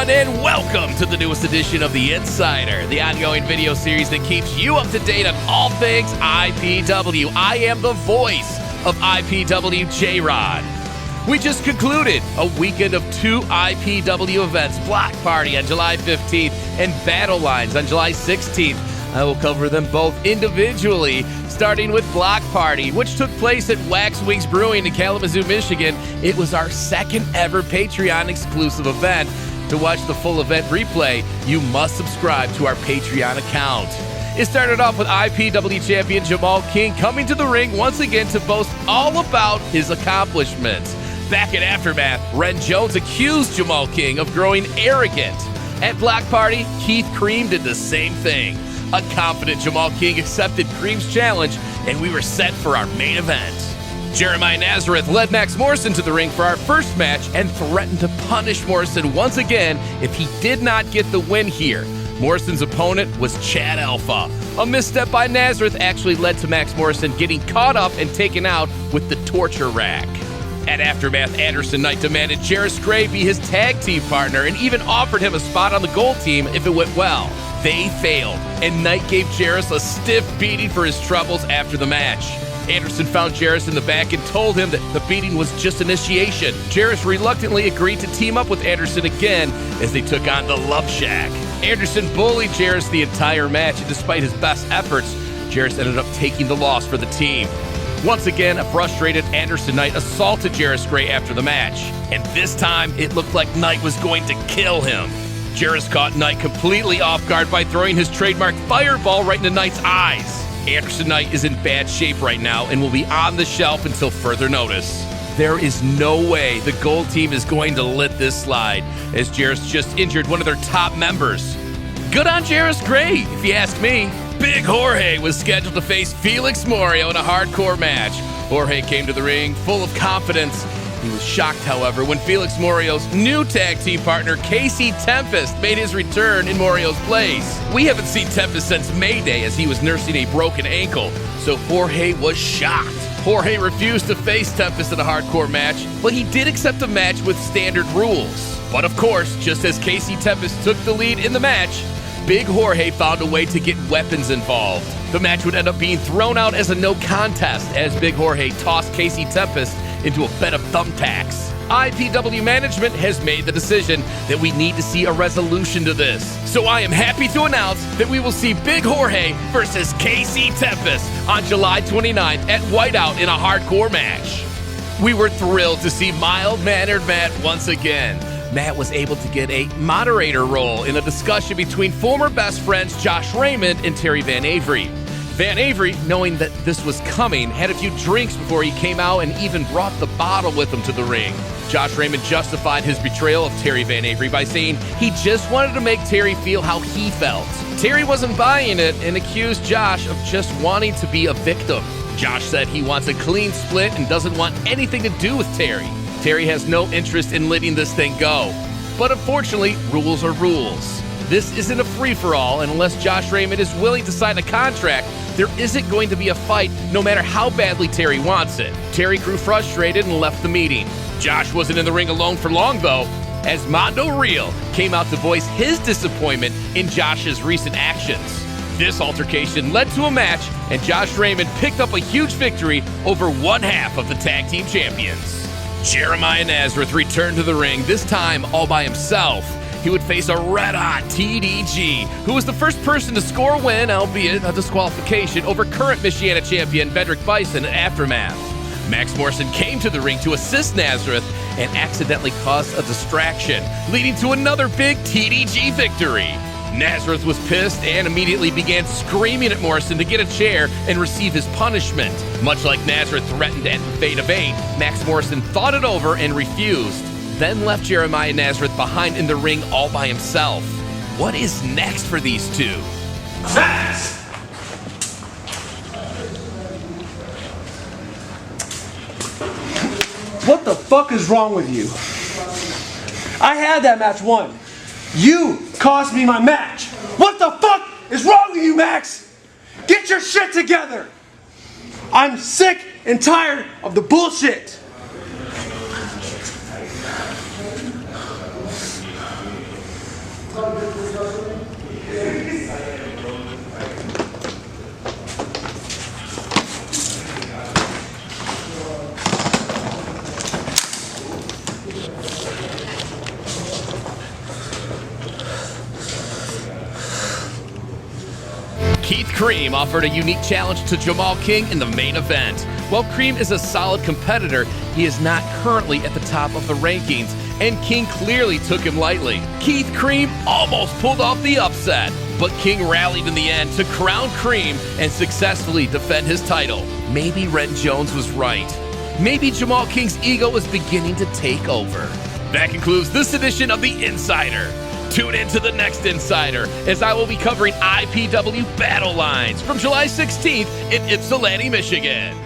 everyone, and welcome to the newest edition of The Insider, the ongoing video series that keeps you up to date on all things IPW. I am the voice of IPW J-Rod. We just concluded a weekend of 2 IPW events, Block Party on July 15th and Battle Lines on July 16th. I will cover them both individually, starting with Block Party, which took place at Wax Wings Brewing in Kalamazoo, Michigan. It was our second ever Patreon exclusive event. To watch the full event replay, you must subscribe to our Patreon account. It started off with IPW champion Jamal King coming to the ring once again to boast all about his accomplishments. Back at Aftermath, Ren Jones accused Jamal King of growing arrogant. At Block Party, Keith Cream did the same thing. A confident Jamal King accepted Cream's challenge, and we were set for our main event. Jeremiah Nazareth led Max Morrison to the ring for our first match and threatened to punish Morrison once again if he did not get the win here. Morrison's opponent was Chad Alpha. A misstep by Nazareth actually led to Max Morrison getting caught up and taken out with the torture rack. At Aftermath, Anderson Knight demanded Jarris Gray be his tag team partner and even offered him a spot on the gold team if it went well. They failed, and Knight gave Jarris a stiff beating for his troubles after the match. Anderson found Jarris in the back and told him that the beating was just initiation. Jarris reluctantly agreed to team up with Anderson again as they took on the Love Shack. Anderson bullied Jarris the entire match, and despite his best efforts, Jarris ended up taking the loss for the team. Once again, a frustrated Anderson Knight assaulted Jarris Gray after the match, and this time it looked like Knight was going to kill him. Jarris caught Knight completely off guard by throwing his trademark fireball right into Knight's eyes. Anderson Knight is in bad shape right now and will be on the shelf until further notice. There is no way the gold team is going to let this slide, as Jarris just injured one of their top members. Good on Jarris Gray, if you ask me. Big Jorge was scheduled to face Felix Morio in a hardcore match. Jorge came to the ring full of confidence. He was shocked, however, when Felix Morio's new tag team partner, Casey Tempest, made his return in Morio's place. We haven't seen Tempest since Mayday, as he was nursing a broken ankle, so Jorge was shocked. Jorge refused to face Tempest in a hardcore match, but he did accept a match with standard rules. But of course, just as Casey Tempest took the lead in the match, Big Jorge found a way to get weapons involved. The match would end up being thrown out as a no contest, as Big Jorge tossed Casey Tempest into a bed of thumbtacks. IPW management has made the decision that we need to see a resolution to this. So I am happy to announce that we will see Big Jorge versus Casey Tempest on July 29th at Whiteout in a hardcore match. We were thrilled to see mild-mannered Matt once again. Matt was able to get a moderator role in a discussion between former best friends Josh Raymond and Terry Van Avery. Van Avery, knowing that this was coming, had a few drinks before he came out and even brought the bottle with him to the ring. Josh Raymond justified his betrayal of Terry Van Avery by saying he just wanted to make Terry feel how he felt. Terry wasn't buying it and accused Josh of just wanting to be a victim. Josh said he wants a clean split and doesn't want anything to do with Terry. Terry has no interest in letting this thing go. But unfortunately, rules are rules. This isn't a free-for-all, and unless Josh Raymond is willing to sign a contract, there isn't going to be a fight no matter how badly Terry wants it. Terry grew frustrated and left the meeting. Josh wasn't in the ring alone for long, though, as Mondo Real came out to voice his disappointment in Josh's recent actions. This altercation led to a match, and Josh Raymond picked up a huge victory over one half of the tag team champions. Jeremiah Nazareth returned to the ring, this time all by himself. He would face a red-hot TDG, who was the first person to score a win, albeit a disqualification, over current Michiana champion Vedrick Bison at Aftermath. Max Morrison came to the ring to assist Nazareth and accidentally caused a distraction, leading to another big TDG victory. Nazareth was pissed and immediately began screaming at Morrison to get a chair and receive his punishment. Much like Nazareth threatened to end the fate of 8, Max Morrison thought it over and refused, then left Jeremiah Nazareth behind in the ring all by himself. What is next for these two? Max! What the fuck is wrong with you? I had that match won. You cost me my match. What the fuck is wrong with you, Max? Get your shit together. I'm sick and tired of the bullshit. Keith Cream offered a unique challenge to Jamal King in the main event. While Cream is a solid competitor, he is not currently at the top of the rankings, and King clearly took him lightly. Keith Cream almost pulled off the upset, but King rallied in the end to crown Cream and successfully defend his title. Maybe Ren Jones was right. Maybe Jamal King's ego is beginning to take over. That concludes this edition of The Insider. Tune in to the next Insider, as I will be covering IPW Battle Lines from July 16th in Ypsilanti, Michigan.